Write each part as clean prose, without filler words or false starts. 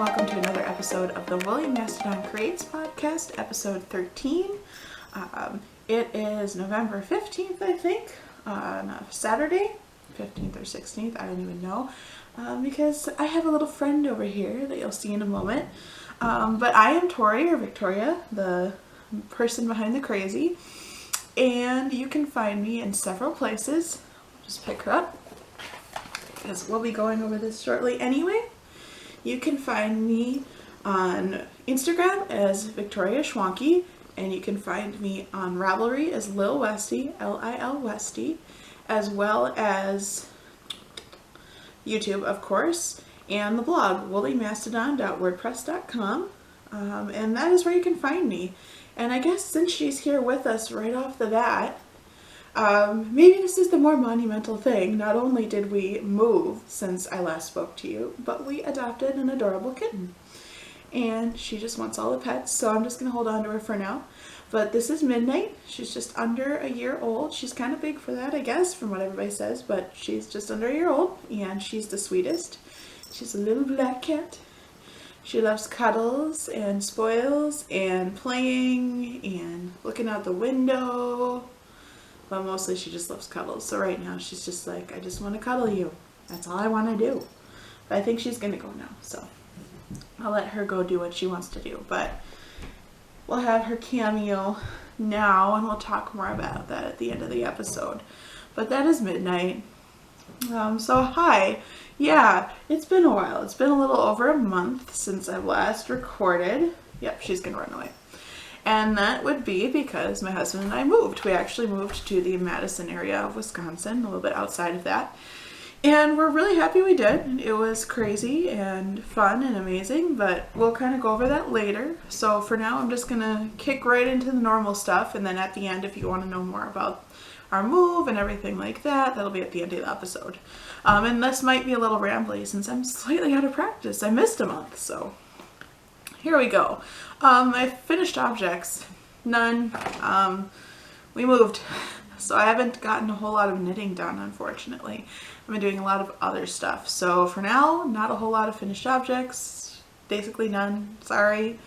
welcome to another episode of the Mastadon Creates podcast, episode 13. It is November 15th, I think, on Saturday, 15th or 16th, I don't even know, because I have a little friend over here that you'll see in a moment. But I am Tori, or Victoria, the person behind the crazy, and you can find me in several places. Just pick her up, because we'll be going over this shortly anyway. You can find me on Instagram as Victoria Schwanke, and you can find me on Ravelry as lilwestie, Lilwestie, as well as YouTube, of course, and the blog, woolymastadon.wordpress.com, and that is where you can find me. And I guess since she's here with us right off the bat, maybe this is the more monumental thing. Not only did we move since I last spoke to you, but we adopted an adorable kitten. And she just wants all the pets, so I'm just going to hold on to her for now. But this is Midnight. She's just under a year old. She's kind of big for that, I guess, from what everybody says, but she's just under a year old, and she's the sweetest. She's a little black cat. She loves cuddles and spoils and playing and looking out the window. But mostly she just loves cuddles. So right now she's just like, I just want to cuddle you. That's all I want to do. But I think she's going to go now. So I'll let her go do what she wants to do. But we'll have her cameo now, and we'll talk more about that at the end of the episode. But that is Midnight. So hi. Yeah, it's been a while. It's been a little over a month since I last recorded. Yep, she's going to run away. And that would be because my husband and I moved. We actually moved to the Madison area of Wisconsin, a little bit outside of that. And we're really happy we did. It was crazy and fun and amazing, but we'll kind of go over that later. So for now, I'm just going to kick right into the normal stuff. And then at the end, if you want to know more about our move and everything like that, that'll be at the end of the episode. And this might be a little rambly since I'm slightly out of practice. I missed a month, so here we go. I finished objects. None. We moved. So I haven't gotten a whole lot of knitting done, unfortunately. I've been doing a lot of other stuff. So for now, not a whole lot of finished objects. Basically none. Sorry.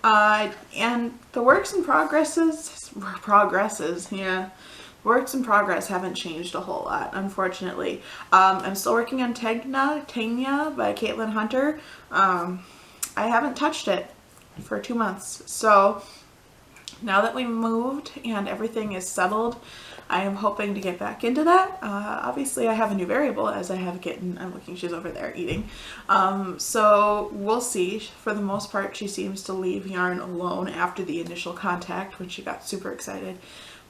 And the works in progress haven't changed a whole lot, unfortunately. I'm still working on Tanya by Caitlin Hunter. I haven't touched it for 2 months. So now that we moved and everything is settled, I am hoping to get back into that. Obviously I have a new variable as I have a kitten. I'm looking, she's over there eating. So we'll see. For the most part, she seems to leave yarn alone after the initial contact when she got super excited.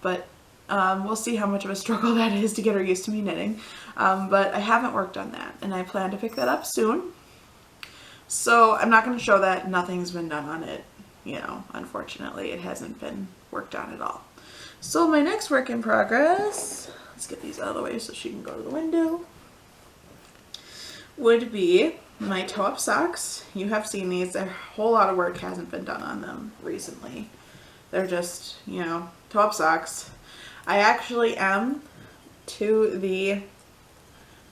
But we'll see how much of a struggle that is to get her used to me knitting. But I haven't worked on that, and I plan to pick that up soon. So I'm not going to show that nothing's been done on it. You know, unfortunately, it hasn't been worked on at all. So my next work in progress, let's get these out of the way so she can go to the window, would be my toe-up socks. You have seen these. A whole lot of work hasn't been done on them recently. They're just, you know, toe-up socks. I actually am to the, I don't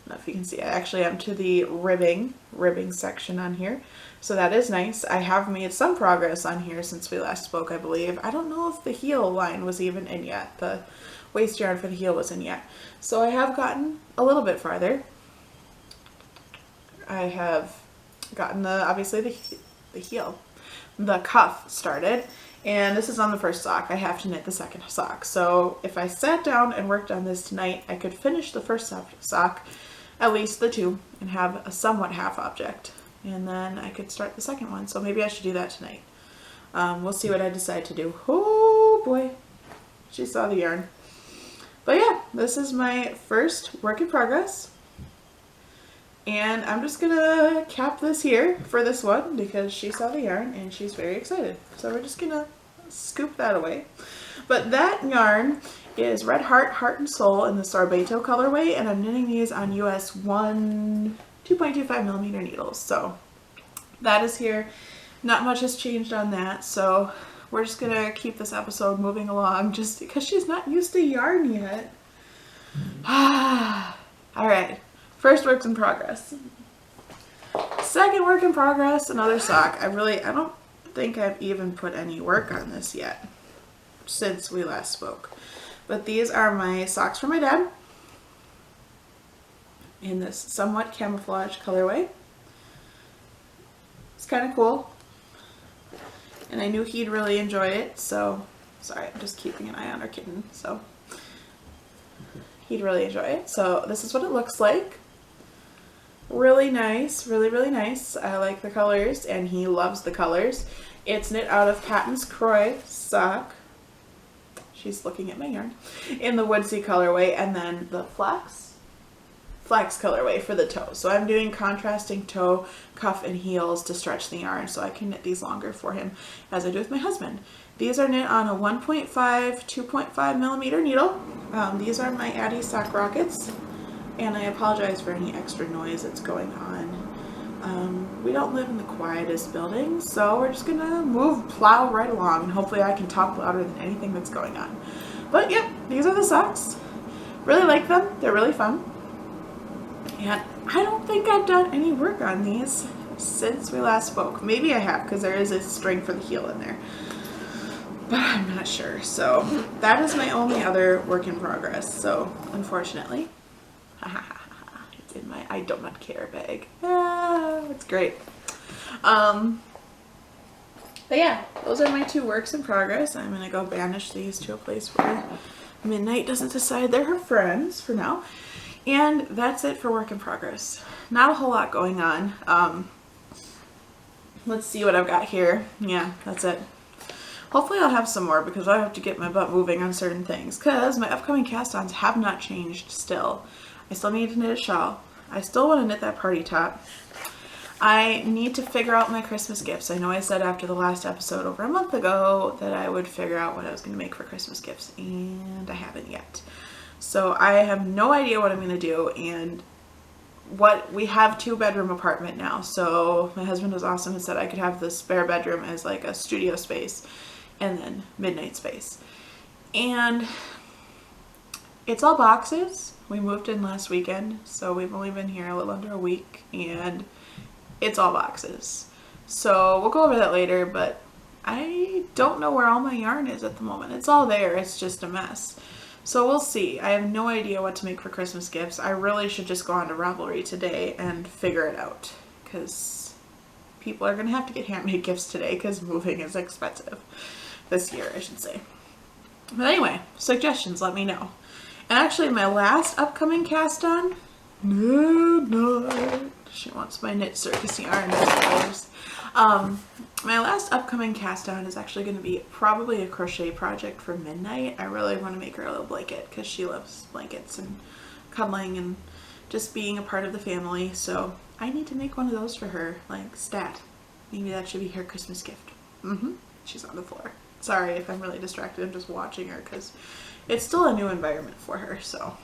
know if you can see, I actually am to the ribbing section on here. So that is nice. I have made some progress on here since we last spoke, I believe. I don't know if the heel line was even in yet. The waist yarn for the heel wasn't yet. So I have gotten a little bit farther. I have gotten obviously the heel, the cuff started. And this is on the first sock. I have to knit the second sock. So if I sat down and worked on this tonight, I could finish the first sock, at least the two, and have a somewhat half object. And then I could start the second one. So maybe I should do that tonight. We'll see what I decide to do. Oh boy, she saw the yarn. But yeah, this is my first work in progress. And I'm just gonna cap this here for this one because she saw the yarn and she's very excited. So we're just gonna scoop that away. But that yarn is Red Heart, Heart and Soul in the Sorbeto colorway, and I'm knitting these on US 2.25 millimeter needles. So that is here. Not much has changed on that. So we're just gonna keep this episode moving along just because she's not used to yarn yet. All right. First works in progress. second work in progress, another sock. I don't think I've even put any work on this yet since we last spoke. But these are my socks for my dad in this somewhat camouflage colorway. It's kind of cool. And I knew he'd really enjoy it, so sorry, I'm just keeping an eye on our kitten, so he'd really enjoy it. So this is what it looks like. Really nice, really nice. I like the colors and he loves the colors. It's knit out of Patton's Croy sock. She's looking at my yarn. In the Woodsy colorway, and then the flax colorway for the toe. So I'm doing contrasting toe, cuff, and heels to stretch the yarn so I can knit these longer for him as I do with my husband. These are knit on a 1.5, 2.5 millimeter needle. These are my Addie Sock Rockets, and I apologize for any extra noise that's going on. We don't live in the quietest building, so we're just gonna plow right along, and hopefully I can talk louder than anything that's going on. But yep, these are the socks. Really like them. They're really fun. And I don't think I've done any work on these since we last spoke. Maybe I have, because there is a string for the heel in there, but I'm not sure. So that is my only other work in progress. So unfortunately, it's in my I do not care bag. It's great. But yeah, those are my two works in progress. I'm gonna go banish these to a place where Midnight doesn't decide they're her friends for now. And that's it for work in progress. Not a whole lot going on. Let's see what I've got here. Yeah, that's it. Hopefully I'll have some more, because I have to get my butt moving on certain things, because my upcoming cast-ons have not changed still. I still need to knit a shawl. I still want to knit that party top. I need to figure out my Christmas gifts. I know I said after the last episode over a month ago that I would figure out what I was going to make for Christmas gifts, and I haven't yet. So I have no idea what I'm going to do, and we have 2-bedroom apartment now, so my husband was awesome and said I could have the spare bedroom as like a studio space and then Midnight space. And it's all boxes. We moved in last weekend, so we've only been here a little under a week, and it's all boxes. So we'll go over that later, but I don't know where all my yarn is at the moment. It's all there, it's just a mess. So we'll see. I have no idea what to make for Christmas gifts. I really should just go on to Ravelry today and figure it out, because people are going to have to get handmade gifts today because moving is expensive. This year, I should say. But anyway, suggestions, let me know. And actually, my last upcoming cast on, she wants my knit circus yarn, of course. My last upcoming cast on is actually going to be probably a crochet project for Midnight. I really want to make her a little blanket, because she loves blankets and cuddling and just being a part of the family. So I need to make one of those for her, like stat. Maybe that should be her Christmas gift. She's on the floor. Sorry if I'm really distracted. I'm just watching her because it's still a new environment for her. So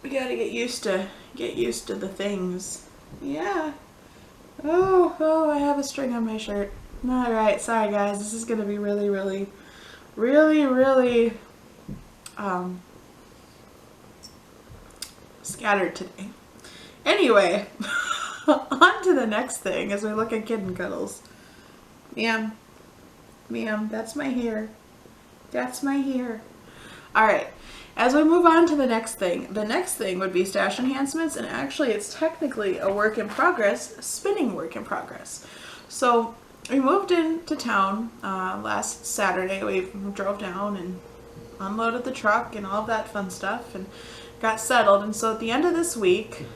we gotta get used to the things. Yeah. Oh, I have a string on my shirt. All right, sorry guys. This is gonna be really scattered today. Anyway, on to the next thing as we look at kitten cuddles. Ma'am, that's my hair. That's my hair. All right, as we move on to the next thing would be stash enhancements, and actually it's technically a work in progress, spinning work in progress. So we moved into town last Saturday. We drove down and unloaded the truck and all of that fun stuff and got settled. And so at the end of this week,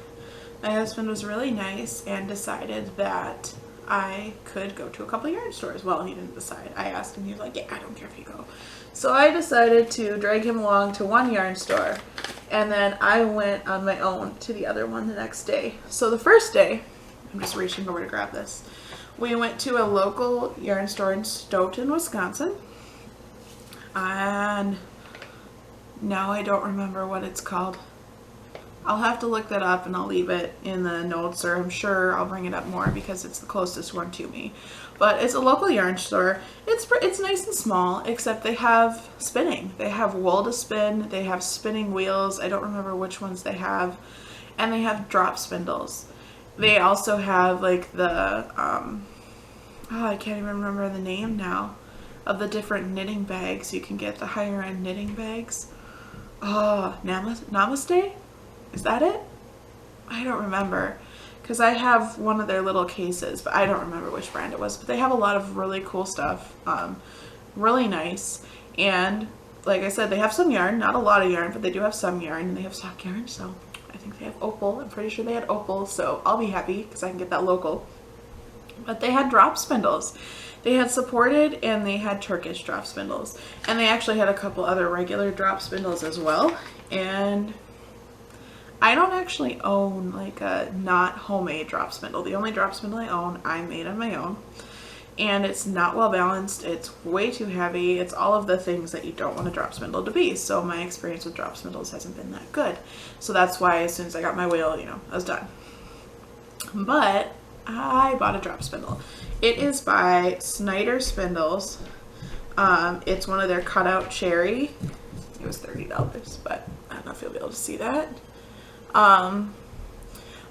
my husband was really nice and decided that I could go to a couple yarn stores. Well, he didn't decide. I asked him. He was like, yeah, I don't care if you go. So I decided to drag him along to one yarn store, and then I went on my own to the other one the next day. So the first day, I'm just reaching over to grab this, we went to a local yarn store in Stoughton, Wisconsin, and now I don't remember what it's called. I'll have to look that up and I'll leave it in the notes, or I'm sure I'll bring it up more because it's the closest one to me. But it's a local yarn store. It's nice and small, except they have spinning. They have wool to spin, they have spinning wheels, I don't remember which ones they have, and they have drop spindles. They also have like the, oh, I can't even remember the name now of the different knitting bags. You can get the higher end knitting bags. Oh, Namaste? Is that it? I don't remember. Because I have one of their little cases, but I don't remember which brand it was. But they have a lot of really cool stuff. Really nice. And like I said, they have some yarn. Not a lot of yarn, but they do have some yarn. And they have stock yarn, so I think they have opal. I'm pretty sure they had opal, so I'll be happy because I can get that local. But they had drop spindles. They had supported and they had Turkish drop spindles. And they actually had a couple other regular drop spindles as well. And I don't actually own like a not homemade drop spindle. The only drop spindle I own, I made on my own. And it's not well balanced. It's way too heavy. It's all of the things that you don't want a drop spindle to be. So my experience with drop spindles hasn't been that good. So that's why as soon as I got my wheel, you know, I was done. But I bought a drop spindle. It is by Snyder Spindles. It's one of their cutout cherry. It was $30, but I don't know if you'll be able to see that.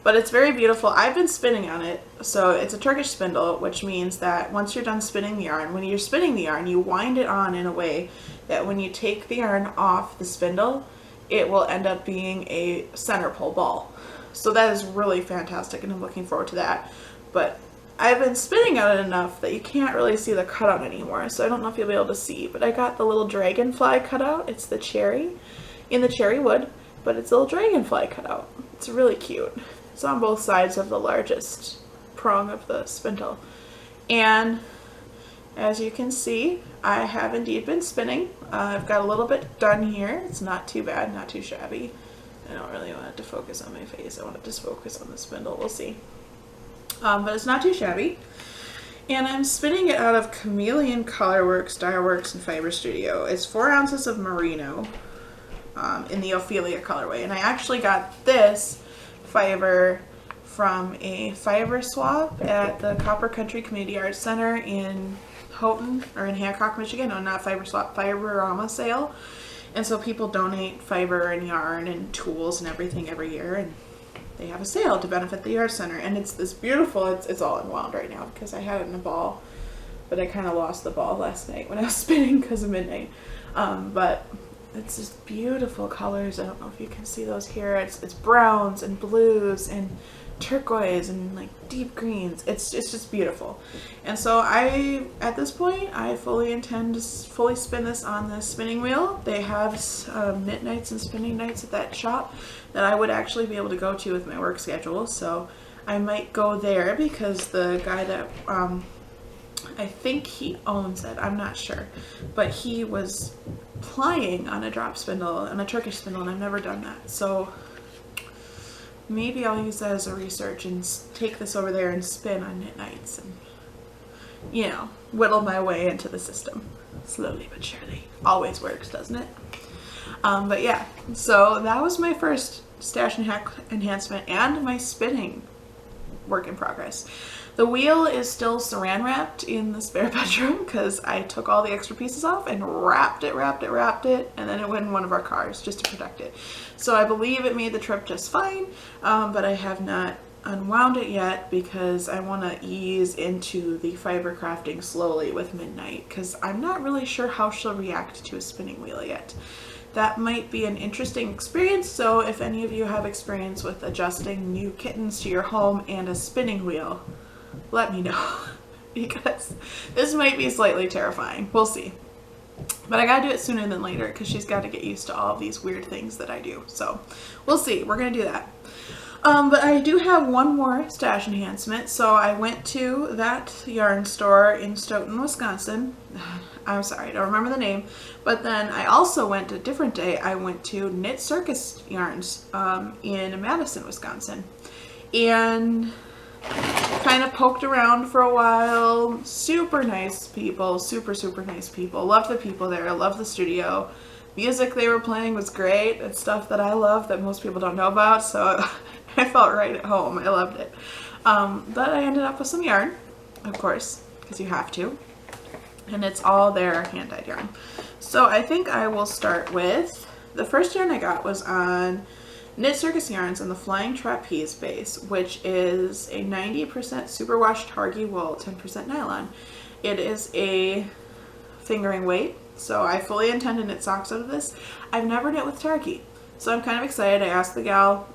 But it's very beautiful. I've been spinning on it. So it's a Turkish spindle, which means that once you're done spinning the yarn, when you're spinning the yarn, you wind it on in a way that when you take the yarn off the spindle, it will end up being a center pole ball. So that is really fantastic, and I'm looking forward to that. But I've been spinning on it enough that you can't really see the cutout anymore, so I don't know if you'll be able to see. But I got the little dragonfly cutout. It's the cherry, in the cherry wood, but it's a little dragonfly cutout. It's really cute. It's on both sides of the largest prong of the spindle. And as you can see, I have indeed been spinning. I've got a little bit done here. It's not too bad, not too shabby. I don't really want it to focus on my face. I want it to focus on the spindle. We'll see. But it's not too shabby. And I'm spinning it out of Chameleon Colorworks, Dyeworks, and Fiber Studio. It's 4 ounces of merino in the Ophelia colorway. And I actually got this fiber from a fiber swap at the Copper Country Community Arts Center in Houghton, or in Hancock, Michigan. No, not fiber swap, Fiberama sale. And so people donate fiber and yarn and tools and everything every year, and they have a sale to benefit the Art Center. And it's this beautiful, it's all unwound right now because I had it in a ball, but I kind of lost the ball last night when I was spinning because of midnight. But it's just beautiful colors. I don't know if you can see those here. It's browns and blues and turquoise and like deep greens. It's just beautiful. And so at this point, I fully intend to fully spin this on the spinning wheel. They have knit nights and spinning nights at that shop that I would actually be able to go to with my work schedule. So I might go there because the guy that I think he owns it, I'm not sure, but he was plying on a drop spindle and a Turkish spindle, and I've never done that. So maybe I'll use that as a research and take this over there and spin on knit nights and, you know, whittle my way into the system. Slowly but surely. Always works, doesn't it? But yeah, so that was my first stash and hack enhancement and my spinning work in progress. The wheel is still saran wrapped in the spare bedroom because I took all the extra pieces off and wrapped it, and then it went in one of our cars just to protect it. So I believe it made the trip just fine, but I have not unwound it yet because I want to ease into the fiber crafting slowly with Midnight because I'm not really sure how she'll react to a spinning wheel yet. That might be an interesting experience, so if any of you have experience with adjusting new kittens to your home and a spinning wheel, let me know because this might be slightly terrifying. We'll see. But I gotta do it sooner than later because she's got to get used to all of these weird things that I do. So we'll see. We're gonna do that. But I do have one more stash enhancement. So I went to that yarn store in Stoughton, Wisconsin. I'm sorry, I don't remember the name. But then I also went a different day. I went to Knit Circus Yarns in Madison, Wisconsin. And kind of poked around for a while. Super nice people, super nice people. Loved the people there, loved the studio. Music they were playing was great. It's stuff that I love that most people don't know about, so I felt right at home. I loved it. But I ended up with some yarn, of course, because you have to. And it's all their hand-dyed yarn. So I think I will start with, the first yarn I got was on Knit Circus yarns on the Flying Trapeze base, which is a 90% superwash Targhee wool, 10% nylon. It is a fingering weight, so I fully intend to knit socks out of this. I've never knit with Targhee, so I'm kind of excited. I asked the gal,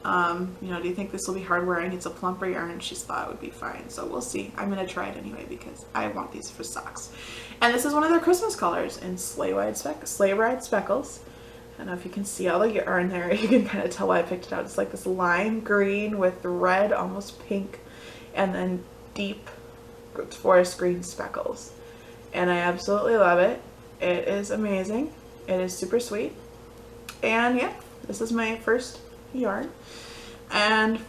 you know, do you think this will be hard wearing? It's a plumper yarn. She thought it would be fine, so we'll see. I'm going to try it anyway because I want these for socks. And this is one of their Christmas colors in Sleigh Ride Speckles. I don't know if you can see all the yarn there. You can kind of tell why I picked it out. It's like this lime green with red, almost pink, and then deep forest green speckles. And I absolutely love it. It is amazing. It is super sweet. And yeah, this is my first yarn. And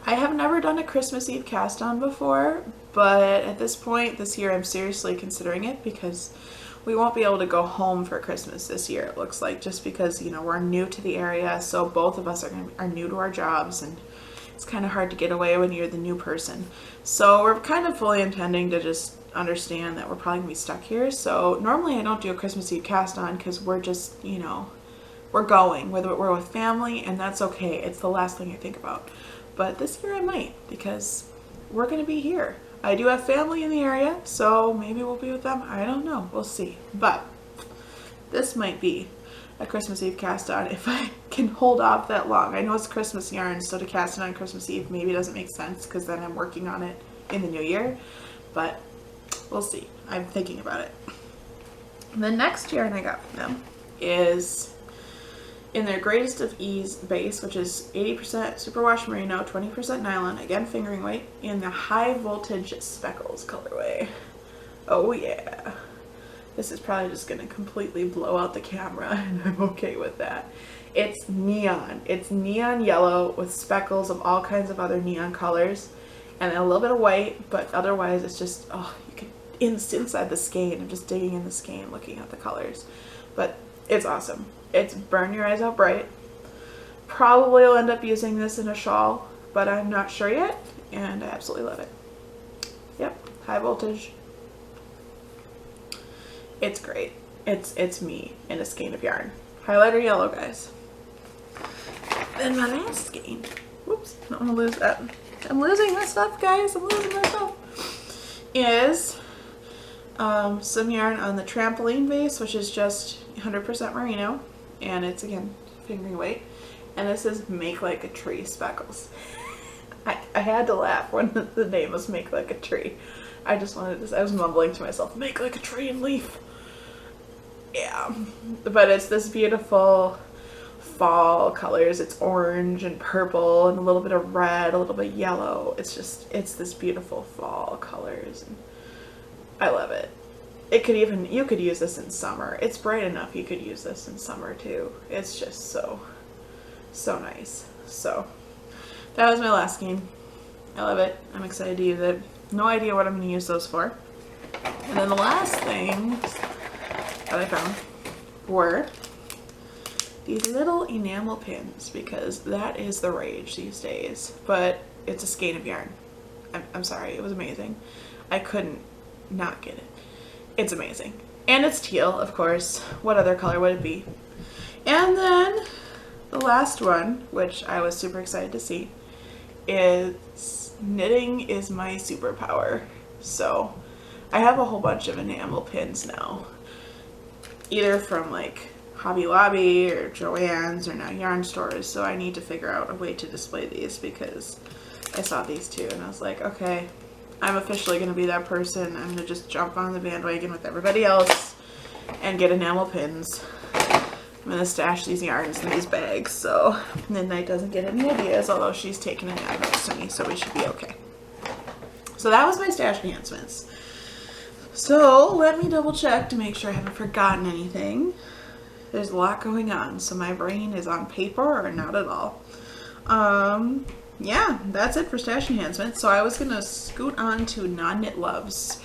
I have never done a Christmas Eve cast on before, but at this point this year I'm seriously considering it because we won't be able to go home for Christmas this year, it looks like, just because, you know, we're new to the area, so both of us are new to our jobs, and it's kind of hard to get away when you're the new person. So we're kind of fully intending to just understand that we're probably gonna be stuck here. So normally I don't do a Christmas Eve cast on because we're just, you know, we're going, whether we're with family, and that's okay. It's the last thing I think about. But this year I might, because we're gonna be here. I do have family in the area, so maybe we'll be with them. I don't know. We'll see. But this might be a Christmas Eve cast on if I can hold off that long. I know it's Christmas yarn, so to cast it on Christmas Eve maybe doesn't make sense because then I'm working on it in the new year. But we'll see. I'm thinking about it. The next yarn I got from them is in their Greatest of Ease base, which is 80% superwash merino, 20% nylon, again fingering weight, in the High Voltage Speckles colorway. Oh yeah. This is probably just going to completely blow out the camera, and I'm okay with that. It's neon. It's neon yellow with speckles of all kinds of other neon colors, and a little bit of white, but otherwise it's just, oh, you can, inside the skein. I'm just digging in the skein looking at the colors. But it's awesome. It's burn your eyes out bright. Probably will end up using this in a shawl, but I'm not sure yet, and I absolutely love it. Yep, High Voltage. It's great. It's me in a skein of yarn. Highlighter yellow, guys. Then my last skein. Whoops, don't want to lose that. I'm losing my stuff, guys. I'm losing my stuff. Is some yarn on the Trampoline base, which is just 100% merino, and it's again fingering weight. And this is Make Like a Tree Speckles. I had to laugh when the name was Make Like a Tree. I just wanted to, I was mumbling to myself, make like a tree and leaf. Yeah, but it's this beautiful fall colors. It's orange and purple and a little bit of red, a little bit yellow. It's just, it's this beautiful fall colors, and I love it. It could even, you could use this in summer. It's bright enough you could use this in summer too. It's just so nice. So that was my last skein. I love it. I'm excited to use it. No idea what I'm going to use those for. And then the last thing that I found were these little enamel pins, because that is the rage these days. But it's a skein of yarn. I'm sorry, it was amazing. I couldn't not get it. It's amazing. And it's teal, of course. What other color would it be? And then the last one, which I was super excited to see, is knitting is my superpower. So I have a whole bunch of enamel pins now, either from like Hobby Lobby or Joann's or now yarn stores. So I need to figure out a way to display these, because I saw these too and I was like, okay, I'm officially going to be that person. I'm going to just jump on the bandwagon with everybody else and get enamel pins. I'm going to stash these yarns in these bags so Midnight doesn't get any ideas, although she's taking a nap next to me, so we should be okay. So that was my stash enhancements. So let me double check to make sure I haven't forgotten anything. There's a lot going on, so my brain is on paper or not at all. Yeah, that's it for stash enhancements. So I was gonna scoot on to non-knit loves.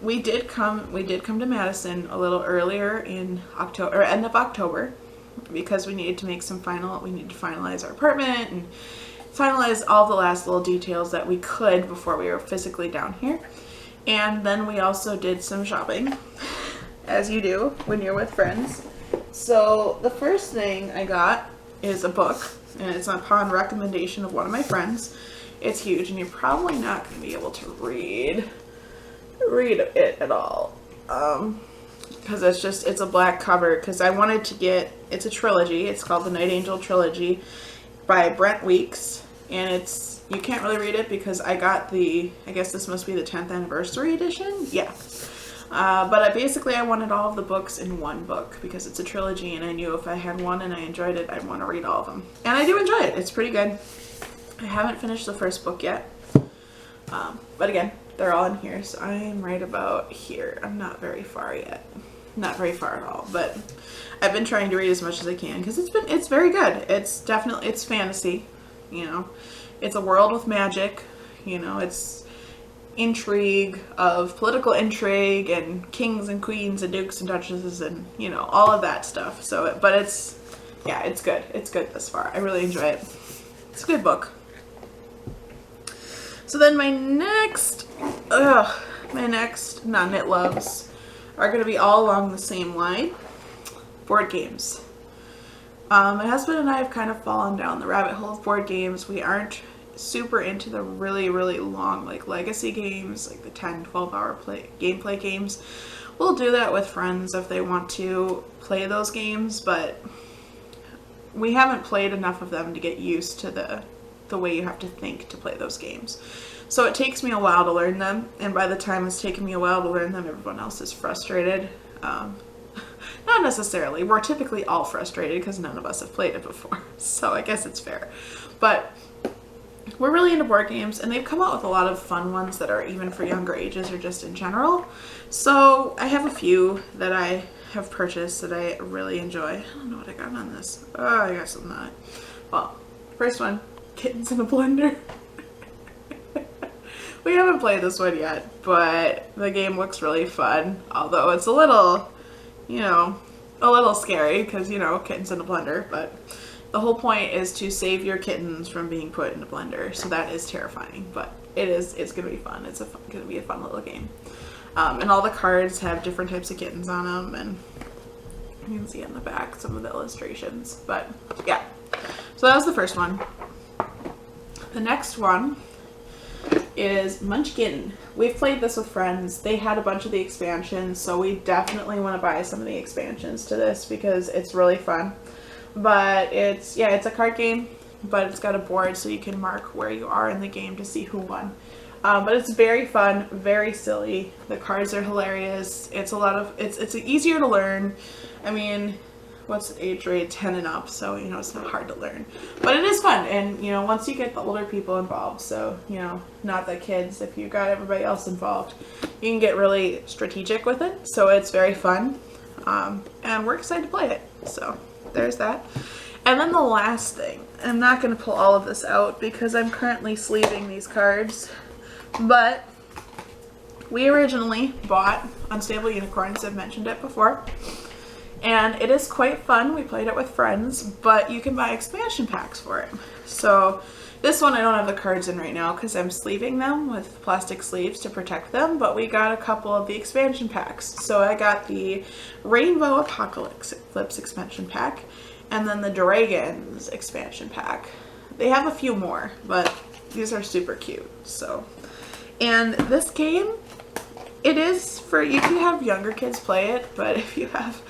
We did come to Madison a little earlier in October, or end of October, because we needed to make some we needed to finalize our apartment and finalize all the last little details that we could before we were physically down here. And then we also did some shopping, as you do when you're with friends. So the first thing I got is a book, and it's upon recommendation of one of my friends. It's huge, and you're probably not going to be able to read it at all, because it's a black cover, because I wanted to get, it's a trilogy. It's called the Night Angel Trilogy by Brent Weeks, and you can't really read it because I got I guess this must be the 10th anniversary edition. Yeah. But I wanted all of the books in one book because it's a trilogy, and I knew if I had one and I enjoyed it, I'd want to read all of them. And I do enjoy it. It's pretty good. I haven't finished the first book yet. But again, they're all in here, so I'm right about here. I'm not very far yet. Not very far at all, but I've been trying to read as much as I can because it's very good. It's fantasy, you know. It's a world with magic, you know. It's intrigue of political intrigue and kings and queens and dukes and duchesses and, you know, all of that stuff. So, but it's good. It's good thus far. I really enjoy it. It's a good book. So then my next non-knit loves are going to be all along the same line. Board games. My husband and I have kind of fallen down the rabbit hole of board games. We aren't super into the really, really long, like, legacy games, like the 10, 12-hour gameplay games. We'll do that with friends if they want to play those games, but we haven't played enough of them to get used to the way you have to think to play those games. So it takes me a while to learn them, and by the time it's taken me a while to learn them, everyone else is frustrated. Not necessarily. We're typically all frustrated because none of us have played it before, so I guess it's fair. But we're really into board games, and they've come out with a lot of fun ones that are even for younger ages or just in general. So I have a few that I have purchased that I really enjoy. I don't know what I got on this. Oh, I got something on it. Well, first one, Kittens in a Blender. We haven't played this one yet, but the game looks really fun. Although it's a little, you know, a little scary because, you know, kittens in a blender. But the whole point is to save your kittens from being put in a blender. So that is terrifying, but it's going to be fun. It's going to be a fun little game. And all the cards have different types of kittens on them, and you can see on the back some of the illustrations. But yeah, so that was the first one. The next one is Munchkin. We've played this with friends. They had a bunch of the expansions, so we definitely want to buy some of the expansions to this because it's really fun. But it's a card game, but it's got a board so you can mark where you are in the game to see who won. But it's very fun, very silly. The cards are hilarious. It's easier to learn. I mean, what's the age rate? 10 and up, so, you know, it's not hard to learn. But it is fun, and, you know, once you get the older people involved, so, you know, not the kids, if you got everybody else involved, you can get really strategic with it, so it's very fun. And we're excited to play it, so there's that. And then the last thing, I'm not going to pull all of this out because I'm currently sleeving these cards, but we originally bought Unstable Unicorns. I've mentioned it before. And it is quite fun. We played it with friends, but you can buy expansion packs for it. So this one I don't have the cards in right now because I'm sleeving them with plastic sleeves to protect them, but we got a couple of the expansion packs. So I got the Rainbow Apocalypse expansion pack and then the Dragons expansion pack. They have a few more, but these are super cute. So, and this game, it is for, you can have younger kids play it, but if you have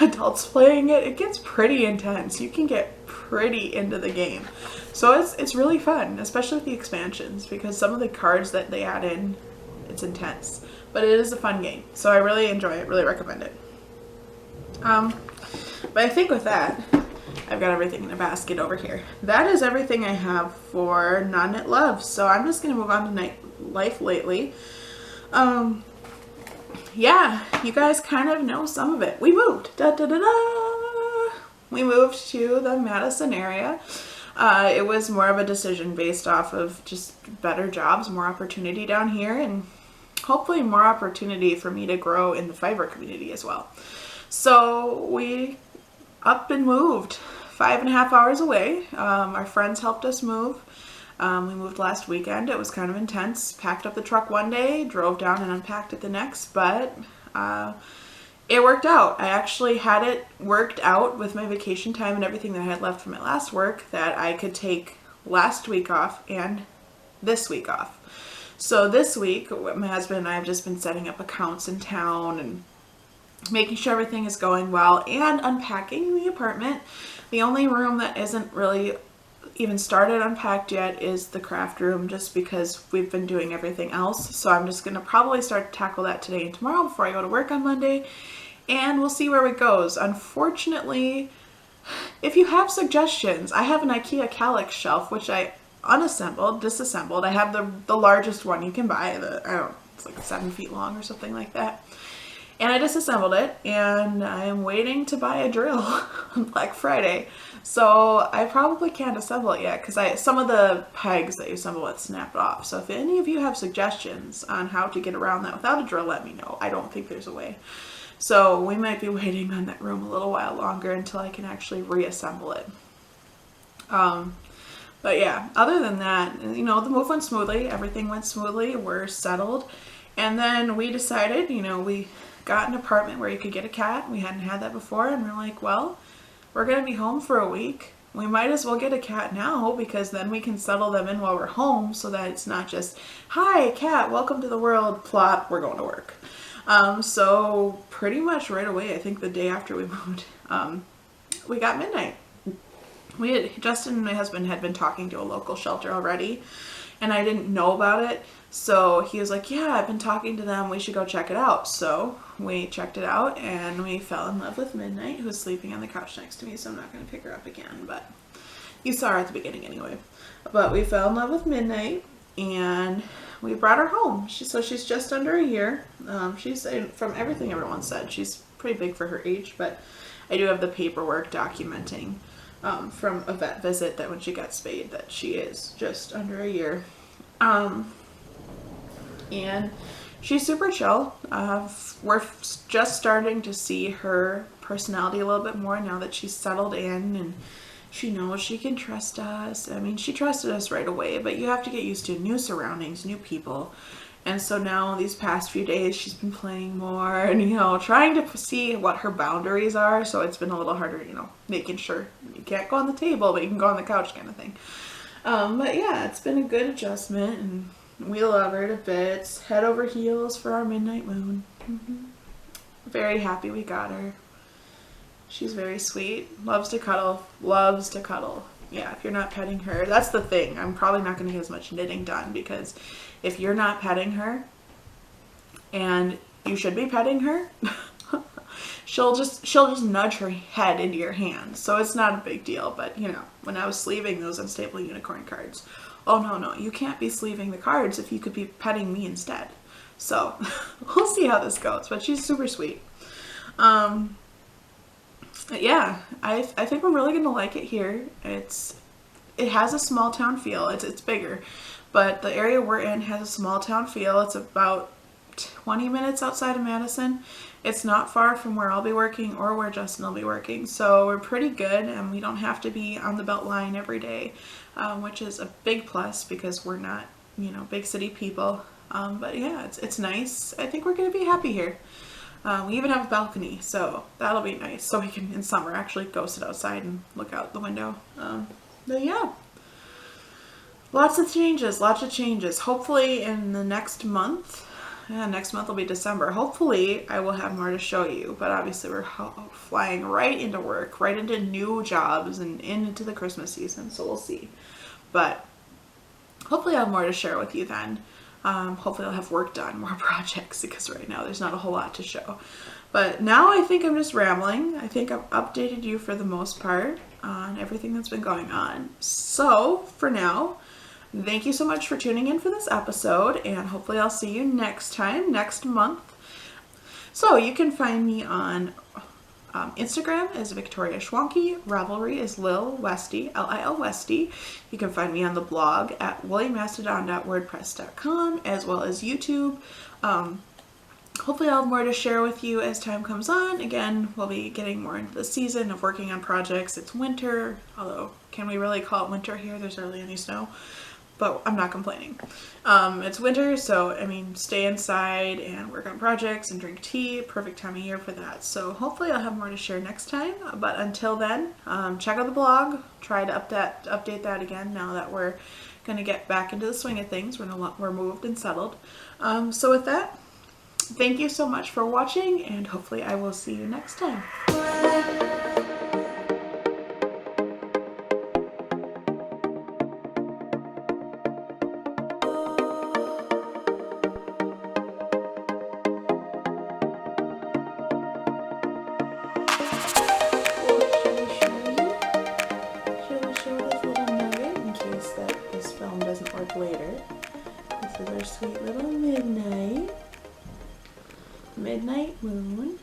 adults playing it, it gets pretty intense. You can get pretty into the game. So it's really fun, especially with the expansions, because some of the cards that they add in, it's intense. But it is a fun game, so I really enjoy it, really recommend it. But I think with that, I've got everything in a basket over here. That is everything I have for non-knit loves. So I'm just going to move on to life lately. Yeah, you guys kind of know some of it. We moved. We moved to the Madison area. It was more of a decision based off of just better jobs, more opportunity down here, and hopefully more opportunity for me to grow in the Fiverr community as well. So we up and moved 5.5 hours away. Our friends helped us move. We moved last weekend. It was kind of intense. Packed up the truck one day, drove down and unpacked it the next, but it worked out. I actually had it worked out with my vacation time and everything that I had left from my last work that I could take last week off and this week off. So this week, my husband and I have just been setting up accounts in town and making sure everything is going well and unpacking the apartment. The only room that isn't really even started unpacked yet is the craft room, just because we've been doing everything else. So I'm just going to probably start to tackle that today and tomorrow before I go to work on Monday, and we'll see where it goes. Unfortunately, if you have suggestions, I have an IKEA Kallax shelf, which I disassembled. I have the largest one you can buy. It's like 7 feet long or something like that. And I disassembled it, and I am waiting to buy a drill on Black Friday. So I probably can't assemble it yet because some of the pegs that you assemble with snapped off. So if any of you have suggestions on how to get around that without a drill, let me know. I don't think there's a way. So we might be waiting on that room a little while longer until I can actually reassemble it. But yeah, other than that, the move went smoothly. Everything went smoothly. We're settled. And then we decided, we got an apartment where you could get a cat. We hadn't had that before. And we're like, well, we're going to be home for a week. We might as well get a cat now, because then we can settle them in while we're home, so that it's not just, hi, cat, welcome to the world, plop, we're going to work. So pretty much right away, I think the day after we moved, we got Midnight. Justin, my husband, had been talking to a local shelter already, and I didn't know about it. So he was like, yeah, I've been talking to them. We should go check it out. So we checked it out, and we fell in love with Midnight, who was sleeping on the couch next to me. So I'm not going to pick her up again, but you saw her at the beginning anyway. But we fell in love with Midnight, and we brought her home. So she's just under a year. She's, from everything everyone said, she's pretty big for her age, but I do have the paperwork documenting from a vet visit that when she got spayed that she is just under a year. And she's super chill. We're just starting to see her personality a little bit more now that she's settled in and she knows she can trust us. I mean, she trusted us right away, but you have to get used to new surroundings, new people. And so now these past few days she's been playing more and, trying to see what her boundaries are. So it's been a little harder, making sure you can't go on the table, but you can go on the couch kind of thing. But yeah, it's been a good adjustment, and we love her to bits. Head over heels for our Midnight Moon. Very happy we got her. She's very sweet. Loves to cuddle. Loves to cuddle. Yeah, if you're not petting her, that's the thing. I'm probably not going to get as much knitting done, because if you're not petting her, and you should be petting her, she'll just nudge her head into your hand. So it's not a big deal. But when I was sleeving those Unstable Unicorn cards, oh no, you can't be sleeving the cards if you could be petting me instead. So we'll see how this goes, but she's super sweet. Yeah, I think we're really gonna like it here. It has a small town feel. It's bigger, but the area we're in has a small town feel. It's about 20 minutes outside of Madison. It's not far from where I'll be working or where Justin will be working, so we're pretty good, and we don't have to be on the Beltline every day, which is a big plus because we're not, big city people. But yeah, it's nice. I think we're gonna be happy here. We even have a balcony, so that'll be nice. So we can, in summer, actually go sit outside and look out the window. But yeah, lots of changes. Hopefully in the next month. Next month will be December. Hopefully I will have more to show you, but obviously we're flying right into work, right into new jobs and into the Christmas season, so we'll see. But hopefully I'll have more to share with you then. Hopefully I'll have work done, more projects, because right now there's not a whole lot to show. But now I think I'm just rambling. I think I've updated you for the most part on everything that's been going on. So for now, thank you so much for tuning in for this episode, and hopefully I'll see you next month. So you can find me on Instagram as Victoria Schwanke. Ravelry is lilwestie, Lilwestie. You can find me on the blog at woolymastadon.wordpress.com, as well as YouTube. Hopefully I'll have more to share with you as time comes on. Again, we'll be getting more into the season of working on projects. It's winter, although can we really call it winter here? There's hardly any snow. but I'm not complaining. It's winter, so I mean, stay inside and work on projects and drink tea. Perfect time of year for that. So hopefully I'll have more to share next time. But until then, check out the blog. Try to update that again now that we're going to get back into the swing of things. We're moved and settled. So with that, thank you so much for watching, and hopefully I will see you next time. Doesn't work later. This is our sweet little midnight moon.